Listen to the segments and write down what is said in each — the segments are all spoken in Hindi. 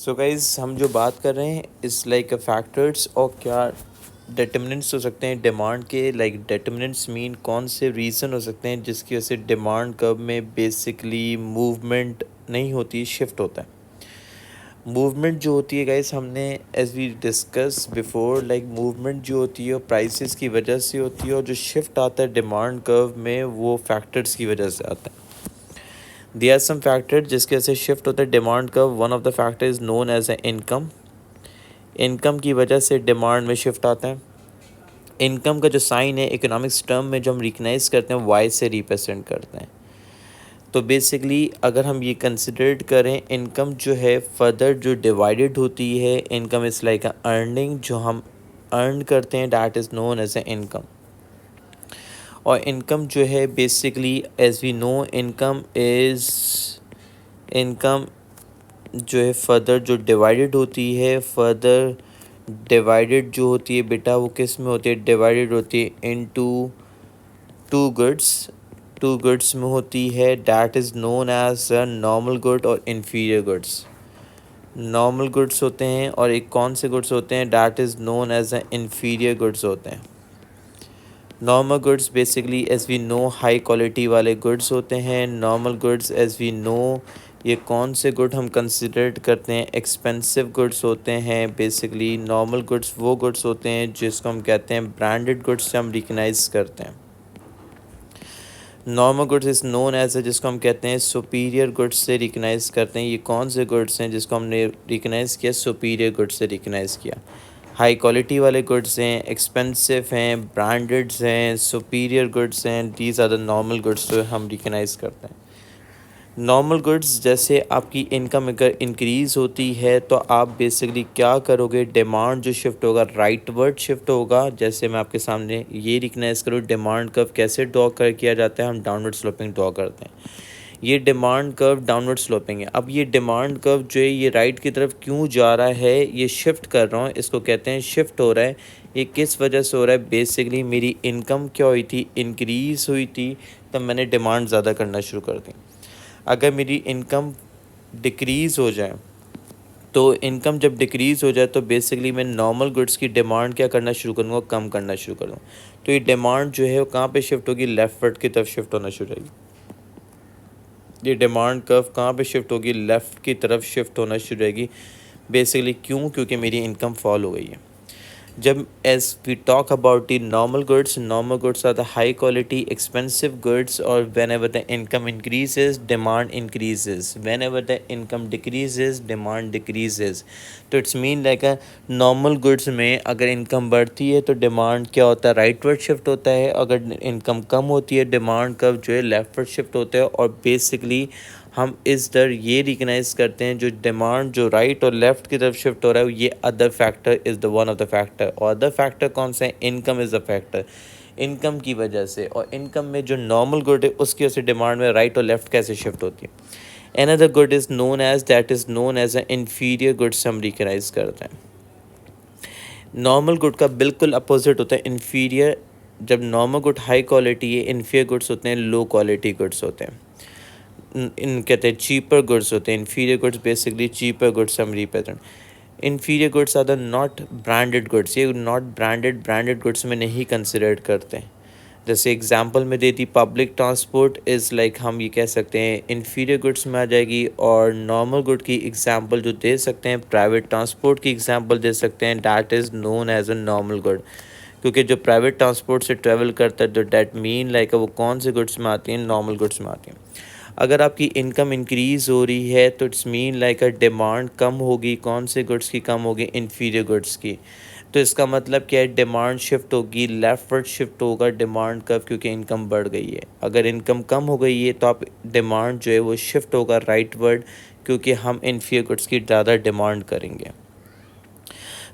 सो गाइज हम जो बात कर रहे हैं इस लाइक फैक्टर्स और क्या डिटर्मिनेंट्स हो सकते हैं डिमांड के। लाइक डिटर्मिनेंट्स मीन कौन से रीज़न हो सकते हैं जिसकी वजह से डिमांड कर्व में बेसिकली मूवमेंट नहीं होती, शिफ्ट होता है। मूवमेंट जो होती है गाइस, हमने as we discuss before, like movement जो होती है वो प्राइसेस की वजह से होती है और जो शिफ्ट आता है डिमांड कर्व में वो फैक्टर्स की वजह से आता है। देयर आर सम फैक्टर जिसके वजह से शिफ्ट होता है demand curve. One of the factor is known as a income. Income की वजह से डिमांड में शिफ्ट आता है। इनकम का जो साइन है इकोनॉमिक्स टर्म में जो हम रिकग्नाइज करते हैं वाई से रिप्रेजेंट करते हैं। तो बेसिकली अगर हम ये कंसिडर करें, इनकम जो है फर्दर जो डिवाइडेड होती है, income is like a earning, जो हम अर्न करते हैं that is known as a income. और इनकम जो है basically as we know income जो है फर्दर जो डिवाइडेड होती है, फर्दर डिवाइडेड जो होती है बेटा वो किस में होती है, डिवाइडेड होती है इनटू टू गुड्स में होती है that is known as a normal good और इन्फीरियर गुड्स। नॉर्मल गुड्स होते हैं और एक कौन से गुड्स होते हैं that is known as a inferior goods होते हैं। Normal goods basically as we know high quality वाले गुड्स होते हैं। Normal goods as we know ये कौन से गुड हम कंसिडर करते हैं, एक्सपेंसिव गुड्स होते हैं। बेसिकली नॉर्मल गुड्स वो गुड्स होते हैं जिसको हम कहते हैं ब्रांडेड गुड्स से हम रिकग्नाइज करते हैं। Normal goods is known as a जिसको हम कहते हैं सुपीरियर गुड्स से रिकग्नाइज करते हैं। ये कौन से गुड्स हैं जिसको हमने रिकग्नाइज किया, सुपीरियर गुड्स से रिकग्नाइज किया। हाई क्वालिटी वाले गुड्स हैं, एक्सपेंसिव हैं, ब्रांडेड्स हैं, सुपीरियर गुड्स हैं, these are the normal goods जो हम रिकग्नाइज करते हैं। नॉर्मल गुड्स जैसे आपकी इनकम अगर इंक्रीज़ होती है तो आप बेसिकली क्या करोगे, डिमांड जो शिफ्ट होगा राइटवर्ड शिफ्ट होगा। जैसे मैं आपके सामने ये रिकग्नाइज करूँ डिमांड कर्व कैसे ड्रॉ कर किया जाता है, हम डाउनवर्ड स्लोपिंग ड्रॉ करते हैं। ये डिमांड कर्व डाउनवर्ड स्लोपिंग है। अब ये डिमांड कर्व जो है ये राइट की तरफ क्यों जा रहा है, ये शिफ्ट कर रहा हूँ, इसको कहते हैं शिफ्ट हो रहा है। ये किस वजह से हो रहा है, बेसिकली मेरी इनकम क्या हुई थी, इंक्रीज़ हुई थी, तब मैंने डिमांड ज़्यादा करना शुरू कर दी। अगर मेरी इनकम डिक्रीज़ हो जाए तो इनकम जब डिक्रीज़ हो जाए तो बेसिकली मैं नॉर्मल गुड्स की डिमांड क्या करना शुरू करूँगा, कम करना शुरू करूँ। तो ये डिमांड जो है वो कहाँ पे शिफ्ट होगी, लेफ्टवर्ड की तरफ शिफ्ट होना शुरू होगी। ये डिमांड कर्व कहाँ पे शिफ्ट होगी, लेफ़्ट की तरफ शिफ्ट होना शुरू होगी। बेसिकली क्यों, क्योंकि मेरी इनकम फॉल हो गई है। जब as we talk about the normal goods are the high quality expensive goods, और whenever the income increases demand increases, whenever the income decreases demand decreases. तो it's mean like a normal goods में अगर इनकम बढ़ती है तो डिमांड क्या होता है, राइटवर्ड शिफ्ट होता है। अगर इनकम कम होती है डिमांड कर्व जो है लेफ्टवर्ड शिफ्ट होता है। और बेसिकली हम इस दर ये रिकग्नाइज करते हैं जो डिमांड जो राइट और लेफ़्ट की तरफ शिफ्ट हो रहा है, ये other factor is the one of the factor. और अदर फैक्टर कौन सा है, income is the factor. Income की वजह से और इनकम में जो नॉर्मल गुड है उसकी वजह से डिमांड में राइट और लेफ़्ट कैसे शिफ्ट होती है। Another good is known as that is known as a inferior goods हम रिकग्नाइज करते हैं। नॉर्मल गुड का बिल्कुल अपोजिट होता है इन्फीरियर। जब नॉर्मल गुड हाई क्वालिटी है, इन्फीरियर गुड्स होते हैं लो क्वालिटी गुड्स होते हैं। इन कहते हैं चीपर गुड्स होते हैं। Inferior goods basically cheaper goods हम represent. Inferior goods are the not branded goods. ये नॉट ब्रांडेड गुड्स में नहीं कंसिडर करते हैं। जैसे एग्जांपल में देती पब्लिक ट्रांसपोर्ट इज़ लाइक हम ये कह सकते हैं इन्फीरियर गुड्स में आ जाएगी। और नॉर्मल गुड की एग्जांपल जो दे सकते हैं, प्राइवेट ट्रांसपोर्ट की एग्जांपल दे सकते हैं, that is known as a normal good. क्योंकि जो प्राइवेट ट्रांसपोर्ट से ट्रेवल करता है तो डैट मीन लाइक वो कौन से गुड्स में आती हैं, नॉर्मल गुड्स में आती हैं। अगर आपकी इनकम इंक्रीज़ हो रही है तो it's mean like a demand कम होगी, कौन से गुड्स की कम होगी, इन्फीरियर गुड्स की। तो इसका मतलब क्या है, डिमांड शिफ्ट होगी, लेफ्टवर्ड शिफ्ट होगा डिमांड का, क्योंकि इनकम बढ़ गई है। अगर इनकम कम हो गई है तो आप डिमांड जो है वो शिफ्ट होगा राइटवर्ड, क्योंकि हम इन्फीरियर गुड्स की ज़्यादा डिमांड करेंगे।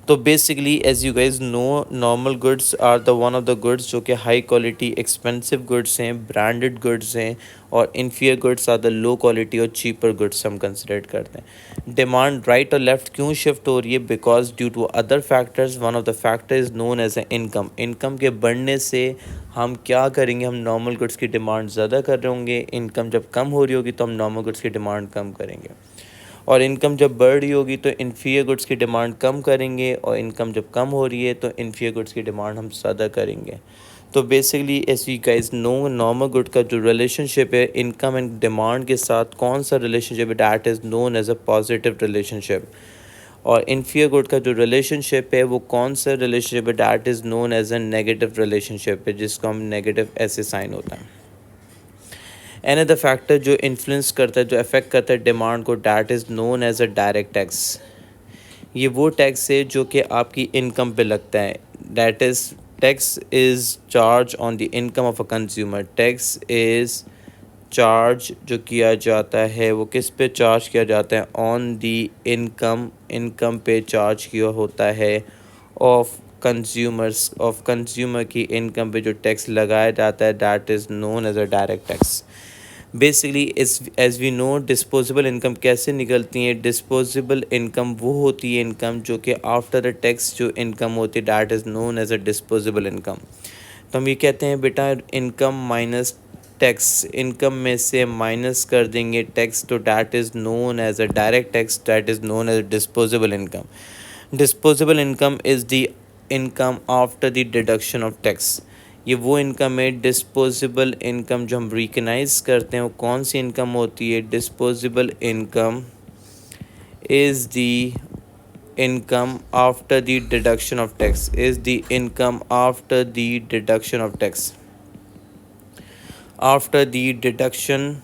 तो basically as you guys know, normal goods are the one of the goods जो कि हाई क्वालिटी एक्सपेंसिव गुड्स हैं, ब्रांडेड गुड्स हैं। और inferior goods are the low quality और चीपर गुड्स हम कंसिडर करते हैं। डिमांड राइट और लेफ्ट क्यों शिफ्ट हो रही है, because due to other factors. One of the factor is known as a income. Income के बढ़ने से हम क्या करेंगे, हम नॉर्मल गुड्स की डिमांड ज़्यादा कर रहे होंगे। इनकम जब कम हो रही होगी तो हम नॉर्मल गुड्स की डिमांड कम करेंगे। और इनकम जब बढ़ रही होगी तो इन्फीरियर गुड्स की डिमांड कम करेंगे, और इनकम जब कम हो रही है तो इन्फीरियर गुड्स की डिमांड हम ज़्यादा करेंगे। तो basically as you guys know, normal good का जो रिलेशनशिप है इनकम एंड डिमांड के साथ, कौन सा रिलेशनशिप है, that is known as a positive relationship. और इन्फीरियर गुड का जो रिलेशनशिप है वो कौन सा रिलेशनशिप है, that is known as a negative relationship है, जिसको हम नेगेटिव ऐसे साइन होता है। अनदर फैक्टर जो इन्फ्लुएंस करता है, जो अफेक्ट करता है डिमांड को, that is known as a direct tax. ये वो टैक्स है जो कि आपकी इनकम पे लगता है। That is tax is charge on the income of a consumer. Tax is charge जो किया जाता है वो किस पे चार्ज किया जाता है, ऑन दी इनकम, इनकम पे चार्ज किया होता है ऑफ कंज्यूमर्स, ऑफ कंज्यूमर की इनकम पे जो टैक्स लगाया जाता है, that is known as a direct tax. Basically as we know disposable income कैसे निकलती है। डिस्पोजेबल इनकम वो होती है इनकम जो कि आफ्टर अ टैक्स जो इनकम होती है, that is known as a disposable income. तो हम ये कहते हैं बेटा इनकम माइनस टैक्स, इनकम में से माइनस कर देंगे टैक्स, तो that is known as a direct tax, that is known as disposable income. Disposable income is the income after the deduction of tax. ये वो इनकम है डिस्पोजेबल इनकम जो हम रिकग्नाइज करते हैं, वो कौन सी इनकम होती है। Disposable income is the income after the deduction of tax, is the income after the deduction of tax, after the deduction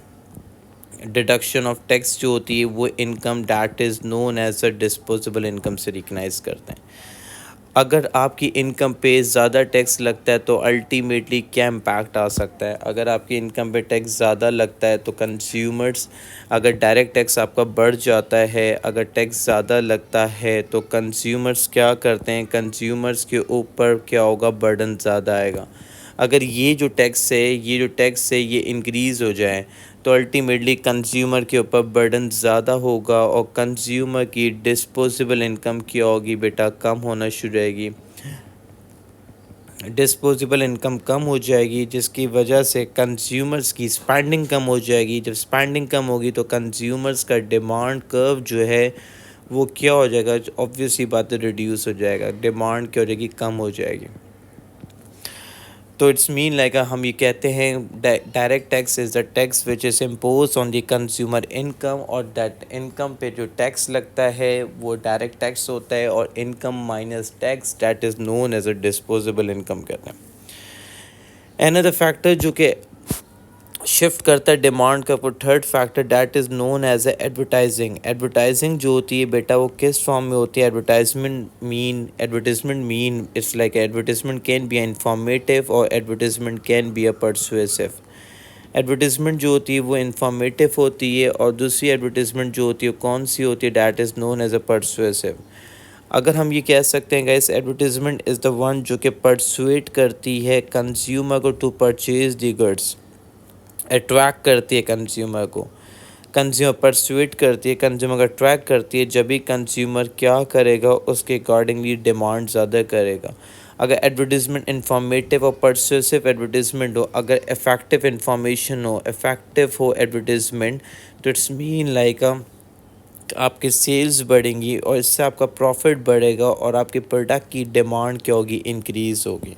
of tax जो होती है वो income that is known as a disposable income से रिकग्नाइज करते हैं। अगर आपकी इनकम पे ज़्यादा टैक्स लगता है तो अल्टीमेटली क्या इम्पैक्ट आ सकता है। अगर आपकी इनकम पे टैक्स ज़्यादा लगता है तो कंज्यूमर्स, अगर डायरेक्ट टैक्स आपका बढ़ जाता है, अगर टैक्स ज़्यादा लगता है तो कंज्यूमर्स क्या करते हैं, कंज्यूमर्स के ऊपर क्या होगा, बर्डन ज़्यादा आएगा। अगर ये जो टैक्स है, ये इंक्रीज़ हो जाए तो अल्टीमेटली कंज्यूमर के ऊपर बर्डन ज़्यादा होगा, और कंज्यूमर की डिस्पोजेबल इनकम क्या होगी बेटा, कम होना शुरू रहेगी। डिस्पोजेबल इनकम कम हो जाएगी, जिसकी वजह से कंज्यूमर्स की स्पेंडिंग कम हो जाएगी। जब स्पेंडिंग कम होगी तो कंज्यूमर्स का डिमांड कर्व जो है वो क्या हो जाएगा, ऑब्वियसली बात है रिड्यूस हो जाएगा, डिमांड क्या हो जाएगी, कम हो जाएगी। तो इट्स मीन लाइक हम ये कहते हैं direct tax is the tax which is impose on the consumer income, और दैट इनकम पे जो टैक्स लगता है वो डायरेक्ट टैक्स होता है, और income minus tax that is known as a disposable income कहते हैं। अनदर फैक्टर जो कि शिफ्ट करता है डिमांड का, third factor that is known as a advertising. Advertising जो होती है बेटा वो किस फॉर्म में होती है, advertisement mean it's like advertisement can be informative और advertisement can be a persuasive. Advertisement जो होती है वो इंफॉर्मेटिव होती है, और दूसरी एडवर्टाइजमेंट जो होती है कौन सी होती है, that is known as a persuasive. अगर हम ये कह सकते हैं guys, advertisement is the one जो कि परसुएट करती है कंज्यूमर को to purchase the goods, attract करती है कंज्यूमर को, कंज्यूमर परसुएट करती है, कंज्यूमर को अट्रैक्ट करती है। जब भी कंज्यूमर क्या करेगा उसके अकॉर्डिंगली डिमांड ज़्यादा करेगा। अगर एडवर्टीज़मेंट इंफॉर्मेटिव और परसुएसिव एडवर्टीज़मेंट हो, अगर इफ़ेक्टिव इंफॉर्मेशन हो, इफ़ेक्टिव हो एडवर्टीज़मेंट, तो इट्स मीन लाइक आपके सेल्स बढ़ेंगी, और इससे आपका प्रॉफिट बढ़ेगा, और आपके प्रोडक्ट की डिमांड क्या होगी, इंक्रीज़ होगी।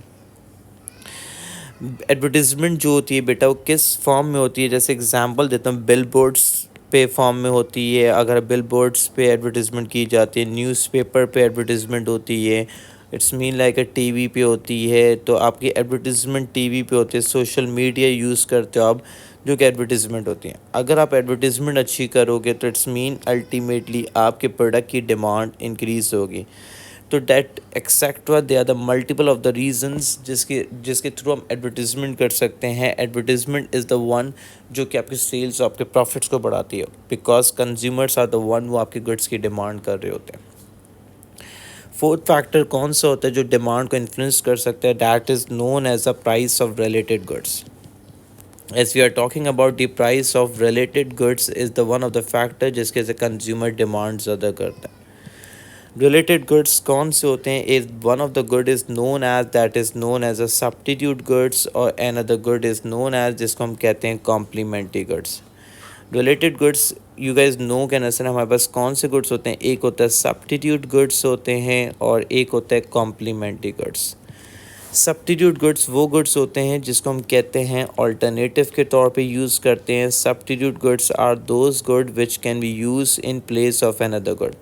एडवर्टीज़मेंट जो होती है बेटा वो किस फॉर्म में होती है, जैसे एग्जांपल देता हूँ, बिल बोर्ड्स पे फॉर्म में होती है। अगर बिल बोर्ड्स पे एडवर्टीज़मेंट की जाती है, न्यूज़पेपर पे एडवर्टीज़मेंट होती है, इट्स मीन लाइक टीवी पे होती है, तो आपकी एडवर्टीज़मेंट टीवी पे होती है। सोशल मीडिया यूज़ करते हो आप, जो कि एडवर्टीज़मेंट होती है। अगर आप एडवर्टीज़मेंट अच्छी करोगे तो इट्स मीन अल्टीमेटली आपके प्रोडक्ट की डिमांड इंक्रीज़ होगी। तो that etcetera they are the multiple of the reasons जिसके जिसके थ्रू हम एडवर्टीज़मेंट कर सकते हैं। एडवर्टीज़मेंट इज़ द वन जो कि आपके सेल्स और आपके प्रॉफिट्स को बढ़ाती है, because consumers are the one, वो आपके गुड्स की डिमांड कर रहे होते हैं। फोर्थ फैक्टर कौन सा होता है जो डिमांड को इन्फ्लुएंस कर सकता है, that is known as a price of related goods. As we are talking about the price of related goods is the one of the factor जिसके से कंज्यूमर डिमांड ज़्यादा करता है। रिलेटेड गुड्स कौन से होते हैं, is one of the good is known as, that is known as a substitute goods, और another good is known as, जिसको हम कहते हैं complementary goods. Related goods you guys know can answer हमारे पास कौन से गुड्स होते हैं। एक होता है सब्स्टिट्यूट गुड्स होते हैं और एक होता है कॉम्प्लीमेंट्री गुड्स। सब्स्टिट्यूट गुड्स वो गुड्स होते हैं जिसको हम कहते हैं अल्टरनेटिव के तौर पे यूज़ करते हैं। Substitute goods are those good which can be use in place of another good,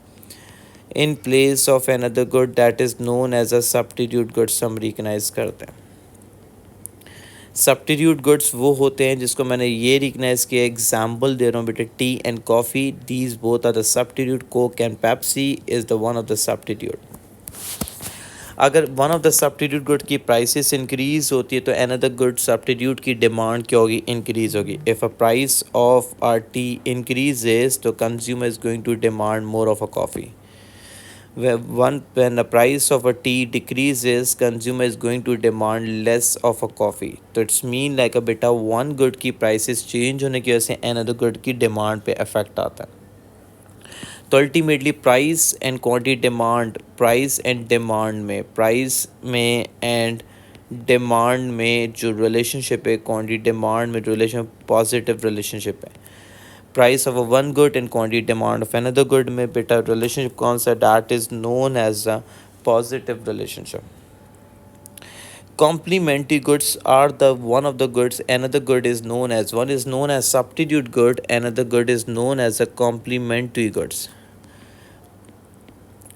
in place of another good that is known as a substitute goods हम रिकग्नाइज करते हैं। सब्स्टिट्यूट गुड्स वो होते हैं जिसको मैंने ये रिकग्नाइज किया, एग्जाम्पल दे रहा हूँ बेटा, tea and coffee, these both are the substitute. Coke and Pepsi is the one of the substitute. अगर one of the substitute good की प्राइसेस इंक्रीज होती है तो अनदर गुड सब्स्टिट्यूट की डिमांड क्या होगी, इंक्रीज होगी। If a price of are tea increases तो consumer is going to demand more of a coffee. When the price of a tea decreases, consumer is going to demand less of a coffee. तो इट्स मीन लाइक अ बेटा वन गुड की प्राइसेस चेंज होने की वजह से अनदर गुड की डिमांड पे अफेक्ट आता है। तो ultimately price and quantity demand, price and demand में, प्राइस में एंड डिमांड में जो रिलेशनशिप है, क्वांटिटी डिमांड में रिलेशन पॉजिटिव रिलेशनशिप है। Price of one good and quantity demand of another good में बेटा रिलेशनशिप कौन सा, that is known as a positive relationship. Complementary goods are the one of the goods, another good is known as, one is known as substitute good, another good is known as a complementary goods।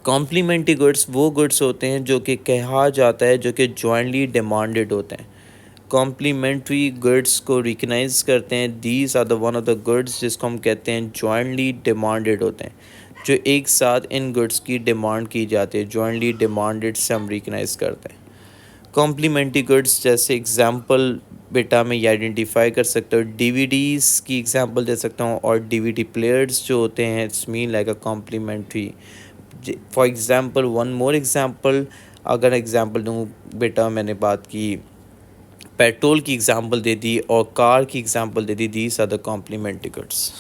Complementary goods वो गुड्स होते हैं जो कि कहा जाता है जो कि जॉइंटली डिमांडेड होते हैं। कॉम्प्लीमेंट्री गुड्स को रिकग्नाइज करते हैं, these are the one of the goods जिसको हम कहते हैं जॉइंटली डिमांडेड होते हैं, जो एक साथ इन गुड्स की डिमांड की जाती है, जॉइंटली डिमांडेड से हम रिकग्नाइज करते हैं। कॉम्प्लीमेंट्री गुड्स जैसे एग्जांपल बेटा मैं ये आइडेंटिफाई कर सकता हूँ, डीवीडीज़ की एग्जांपल दे सकता हूँ और डीवीडी प्लेयर्स जो होते हैं it's mean like a complementary. For example one more example, अगर एग्जांपल दूँ बेटा, मैंने बात की पेट्रोल की एग्जांपल दे दी और कार की एग्जांपल दे दी, these are the complementary goods.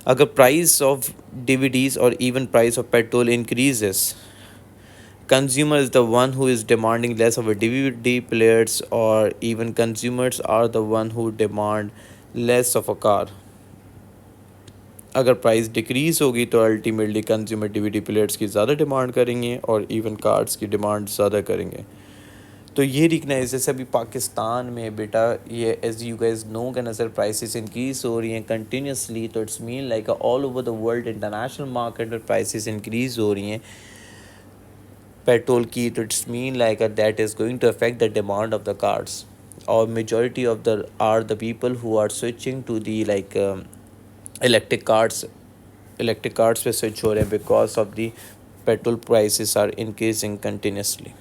अगर प्राइस ऑफ डीवीडीज़ और even price of petrol increases, consumer is the one who is demanding less of a DVD players, or even consumers are the one who demand less of a car। अगर प्राइस डिक्रीज़ होगी तो अल्टीमेटली कंज्यूमर डीवीडी प्लेयर्स की ज़्यादा डिमांड करेंगे और इवन कार्ड्स की डिमांड ज़्यादा करेंगे। तो ये रिकग्नाइज जैसे अभी पाकिस्तान में बेटा ये एज यू गाइस नो के नज़र प्राइसेस इंक्रीज हो रही हैं कंटिन्यूसली, तो it's mean like all over the world international market में प्राइसेस इंक्रीज हो रही हैं पेट्रोल की, तो it's mean like that is going to affect the demand of the cars, और majority of the are the people who are switching to the like electric cars पे स्विच हो रहे हैं because of the petrol prices are increasing continuously.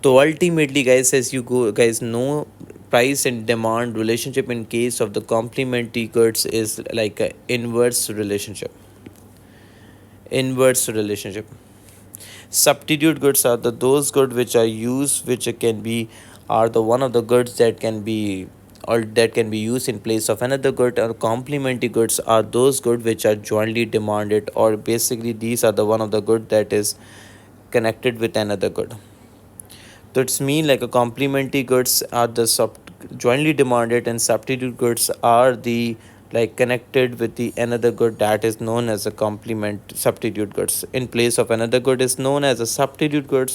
तो ultimately guys as you go guys no, price and demand relationship in case of the complementary goods is like a inverse relationship. Substitute goods are those goods which are used, which can be, are the one of the goods that can be, or that can be used in place of another good, or complementary goods are those goods which are jointly demanded, or basically these are the one of the good that is connected with another good. So it's mean like a complementary goods are the jointly demanded, and substitute goods are the like connected with the another good that is known as a complement substitute goods. In place of another good is known as a substitute goods,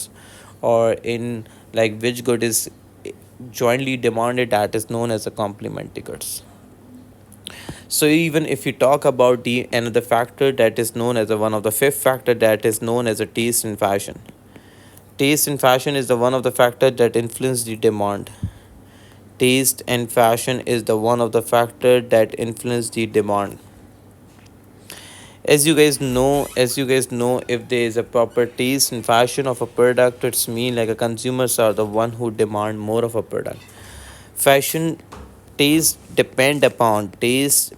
or in like which good is jointly demanded that is known as a complementary goods. So even if you talk about the another factor that is known as a one of the fifth factor that is known as a taste in fashion. Taste in fashion is the one of the factor that influence the demand. Taste and fashion is the one of the factor that influence the demand. As you guys know, if there is a proper taste and fashion of a product, it's mean like a consumers are the one who demand more of a product. Fashion taste depend upon, taste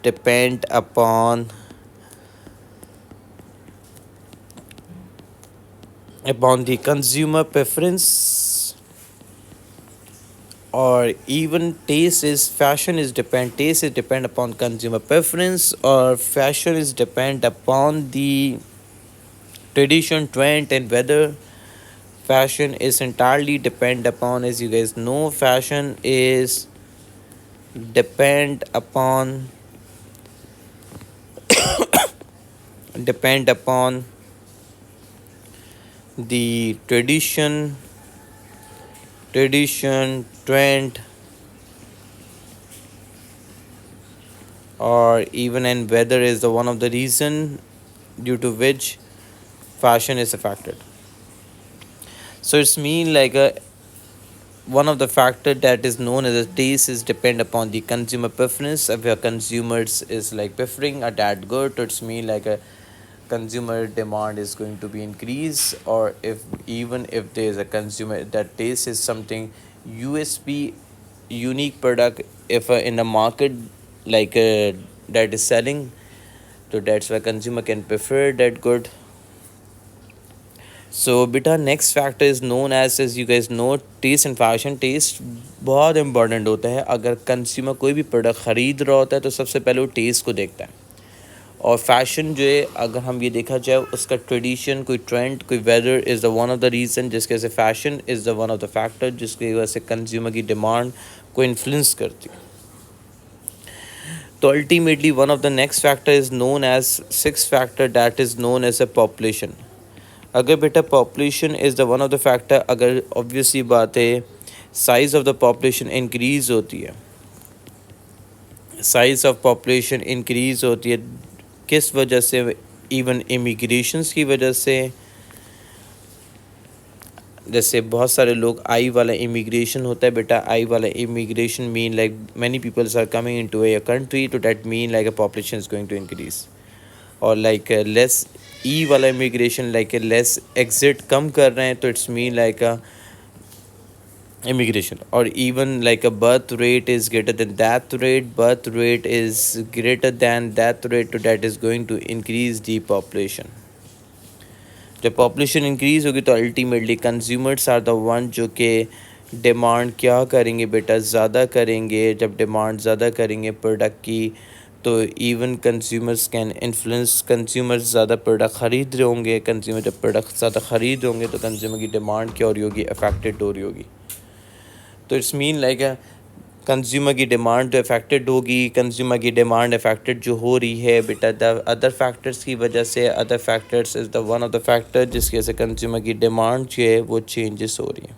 depend upon the consumer preference, or even taste is depend upon consumer preference, or fashion is depend upon the tradition, trend, and whether fashion is entirely depend upon, as you guys know, fashion is depend upon depend upon the tradition, trend, or even and weather is the one of the reason due to which fashion is affected. So it's mean like a one of the factor that is known as a taste is depend upon the consumer preference. If your consumers is like preferring a that good, it's mean like a consumer demand is going to be increased. Or if even if there is a consumer that taste is something USP, unique product, if in the market like that is selling, so that's why consumer can prefer that good. So beta next factor is known as you guys know taste and fashion. Taste बहुत इंपॉर्टेंट होता है. अगर कंज्यूमर कोई भी प्रोडक्ट ख़रीद रहा होता है तो सबसे पहले वो टेस्ट को देखता है. और फैशन जो है अगर हम ये देखा जाए उसका ट्रेडिशन, कोई ट्रेंड, कोई weather is the one of the reason जिसके वजह से fashion is the one of the factor जिसकी वजह से कंज्यूमर की डिमांड को इन्फ्लुएंस करती है. तो ultimately one of the next factor is known as six factor that is known as a population. अगर बेटा population is the one of the factor, अगर ऑब्वियसली बात है size of the population increase होती है, साइज़ ऑफ पॉपुलेशन इंक्रीज़ होती है किस वजह से? इवन इमिग्रेशंस की वजह से. जैसे बहुत सारे लोग आई वाला इमिग्रेशन होता है बेटा. आई वाला immigration mean like many peoples are coming into a country, तो that mean like a population is going to increase. और लाइक लेस ई वाला इमिग्रेशन लाइक लेस एग्जिट कम कर रहे हैं, तो it's mean like a immigration. Or even like a birth rate is greater than death rate, birth rate is greater than death rate, तो that is going to increase the population. जब पॉपुलेशन इंक्रीज होगी तो ultimately consumers are the one जो कि डिमांड क्या करेंगे बेटा, ज़्यादा करेंगे. जब डिमांड ज़्यादा करेंगे प्रोडक्ट की तो even consumers can influence. Consumers ज़्यादा प्रोडक्ट ख़रीद रहे होंगे, कंज्यूमर जब प्रोडक्ट ज़्यादा ख़रीद रहे होंगे तो कंज्यूमर की डिमांड क्या हो रही होगी, अफेक्टेड हो रही होगी. तो इट्स मीन लाइक कंज्यूमर की डिमांड जो अफेक्टेड होगी, कंज्यूमर की डिमांड अफेक्टेड जो हो रही है बेटा द अदर फैक्टर्स की वजह से. Other factors is the one of the factor जिसकी वजह से कंज्यूमर की डिमांड जो है वो चेंजेस हो रही है.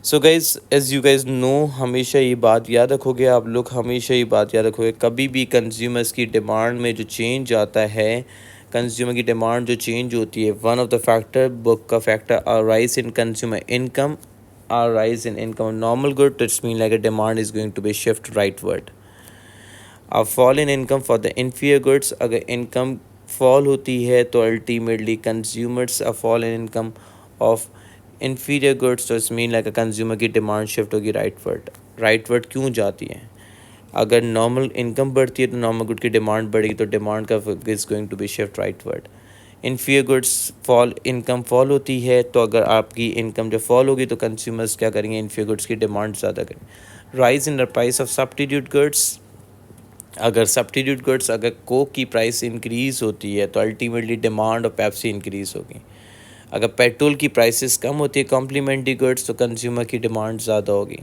So guys as you guys know, हमेशा ये बात याद रखोगे आप लोग, हमेशा ये बात याद रखोगे कभी भी कंज्यूमर्स की डिमांड में जो चेंज आता है, कंज्यूमर की डिमांड जो चेंज होती है, one of the factor book का factor are rise in consumer income, our rise in income of normal good, it's mean like a demand is going to be shift rightward. A fall in income for the inferior goods, अगर income fall होती है तो ultimately consumers a fall in income of inferior goods, तो it's mean like a consumer की demand shift होगी rightward. rightward क्यों जाती है? अगर नॉर्मल इनकम बढ़ती है तो नॉर्मल गुड की डिमांड बढ़ेगी, तो डिमांड का is going to be shift rightward. Inferior goods fall, income fall होती है तो अगर आपकी इनकम जो फॉल होगी तो कंज्यूमर्स क्या करेंगे, इनफीरियर गुड्स की डिमांड ज़्यादा करेंगे. Rise in the price of substitute goods, अगर सब्स्टिट्यूट गुड्स अगर कोक की प्राइस इंक्रीज़ होती है तो ultimately demand of Pepsi increase होगी. अगर पेट्रोल की प्राइसेस कम होती है कॉम्प्लीमेंट्री गुड्स, तो कंज्यूमर की डिमांड ज़्यादा होगी.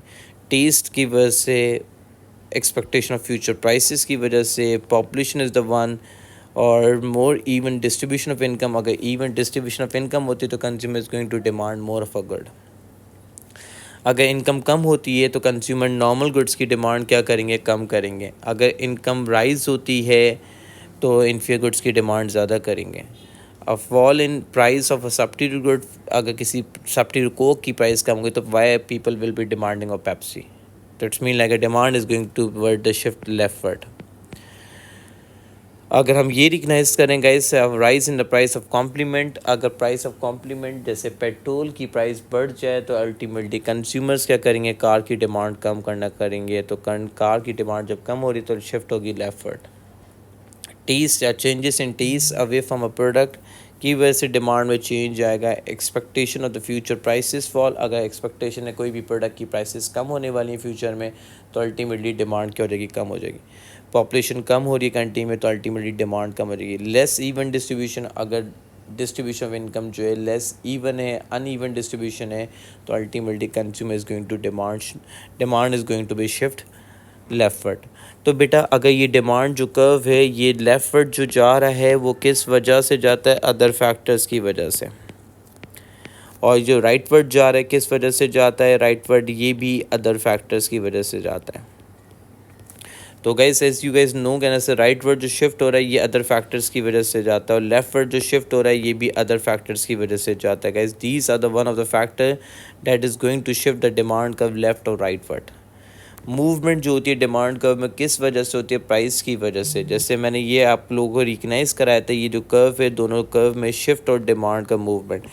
टेस्ट की वजह से, एक्सपेक्टेशन ऑफ फ्यूचर प्राइसेस की वजह से, पॉपुलेशन इज़ द वन, और more even distribution of income. अगर इवन डिस्ट्रीब्यूशन ऑफ इनकम होती है तो consumer is going to demand more of a good. अगर इनकम कम होती है तो कंज्यूमर नॉर्मल गुड्स की डिमांड क्या करेंगे, कम करेंगे. अगर इनकम राइज होती है तो इनफीरियर गुड्स की डिमांड ज़्यादा करेंगे. A fall in price of a substitute good, अगर किसी सब्स्टिट्यूट कोक की प्राइस कम होगी तो why people will be demanding of Pepsi. तो it's mean like a demand is going to word the shift leftward. अगर हम ये रिकग्नाइज करें guys, rise in the price of complement, अगर प्राइस ऑफ कॉम्प्लीमेंट जैसे पेट्रोल की प्राइस बढ़ जाए तो अल्टीमेटली कंज्यूमर्स क्या करेंगे, कार की डिमांड कम करना करेंगे. तो कार की डिमांड जब कम हो रही तो शिफ्ट होगी लेफ्टवर्ड. टेस्ट या changes in taste away from a product की वजह से डिमांड में चेंज आएगा. Expectation of the future prices fall, अगर एक्सपेक्टेशन है कोई भी प्रोडक्ट की प्राइसेस कम होने वाली हैं फ्यूचर में तो अल्टीमेटली डिमांड क्या हो जाएगी, कम हो जाएगी. पॉपुलेशन कम हो रही है कंट्री में तो अल्टीमेटली डिमांड कम हो जाएगी. लेस इवन डिस्ट्रीब्यूशन, अगर डिस्ट्रीब्यूशन ऑफ इनकम जो है लेस इवन है, अनइवन डिस्ट्रीब्यूशन है, तो ultimately consumer is going to demand is going to be shift leftward. तो बेटा अगर ये डिमांड जो कर्व है ये लेफ्टवर्ड जो जा रहा है वो किस वजह से जाता है, अदर फैक्टर्स की वजह से। और जो राइटवर्ड जा रहा है किस वजह से जाता है, राइटवर्ड, ये भी अदर फैक्टर्स की वजह से जाता है। तो guys as you guys know कहना से राइटवर्ड जो शिफ्ट हो रहा है ये अदर फैक्टर्स की वजह से जाता है, और लेफ्टवर्ड जो शिफ्ट हो रहा है ये भी अदर फैक्टर्स की वजह से जाता है। Guys these are the one of the factor that is going to shift the demand curve left और राइटवर्ड। मूवमेंट जो होती है डिमांड कर्व में किस वजह से होती है, प्राइस की वजह से। जैसे मैंने ये आप लोगों को रिकग्नाइज कराया था, ये जो कर्व है दोनों कर्व में शिफ्ट और डिमांड का मूवमेंट,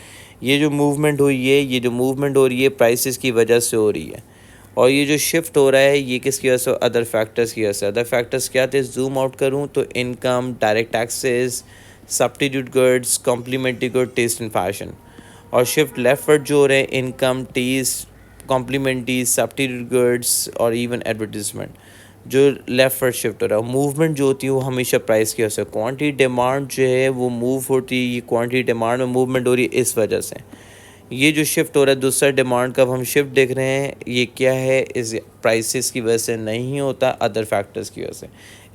ये जो मूवमेंट हुई है, ये जो मूवमेंट हो रही है प्राइसेस की वजह से हो रही है। और ये जो शिफ्ट हो रहा है ये किसकी वजह से, अदर फैक्टर्स की वजह से। अदर फैक्टर्स क्या थे, जूम आउट करूँ तो income, direct taxes, substitute goods, complementary good, taste and fashion. और शिफ्ट लेफ्टवर्ड जो हो रहे हैं income, taste, complementary, substitute goods और इवन एडवर्टीजमेंट, जो लेफ्टवर्ड शिफ्ट हो रहा है। मूवमेंट जो होती है वो हमेशा प्राइस की वजह से, क्वांटिटी डिमांड जो है वो मूव होती है, ये क्वांटिटी डिमांड में मूवमेंट हो रही है इस वजह से। ये जो शिफ्ट हो रहा है दूसरा डिमांड का हम शिफ्ट देख रहे हैं, ये क्या है, इस प्राइसेस की वजह से नहीं होता, अदर फैक्टर्स की वजह से।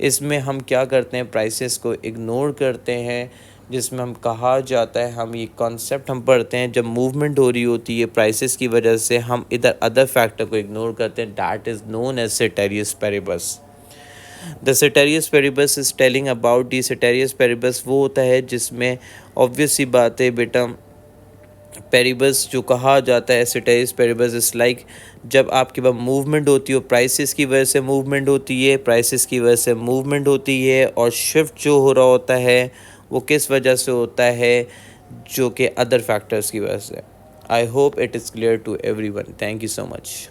इसमें हम क्या करते हैं, प्राइसेस को इग्नोर करते हैं, जिसमें हम कहा जाता है, हम ये कॉन्सेप्ट हम पढ़ते हैं जब मूवमेंट हो रही होती है प्राइसेस की वजह से, हम इधर अदर फैक्टर को इग्नोर करते हैं। That is known as ceteris paribus. The ceteris paribus is telling about the, ceteris paribus वो होता है जिसमें ऑब्वियस सी बात है बेटा, पेरिबस जो कहा जाता है, सेटेरियस पेरिबस इस लाइक जब आपके पास मूवमेंट होती है, प्राइसेस की वजह से मूवमेंट होती है, प्राइसेस की वजह से मूवमेंट होती है, और शिफ्ट जो हो रहा होता है वो किस वजह से होता है, जो कि अदर फैक्टर्स की वजह से। I hope it is clear to everyone. Thank you so much.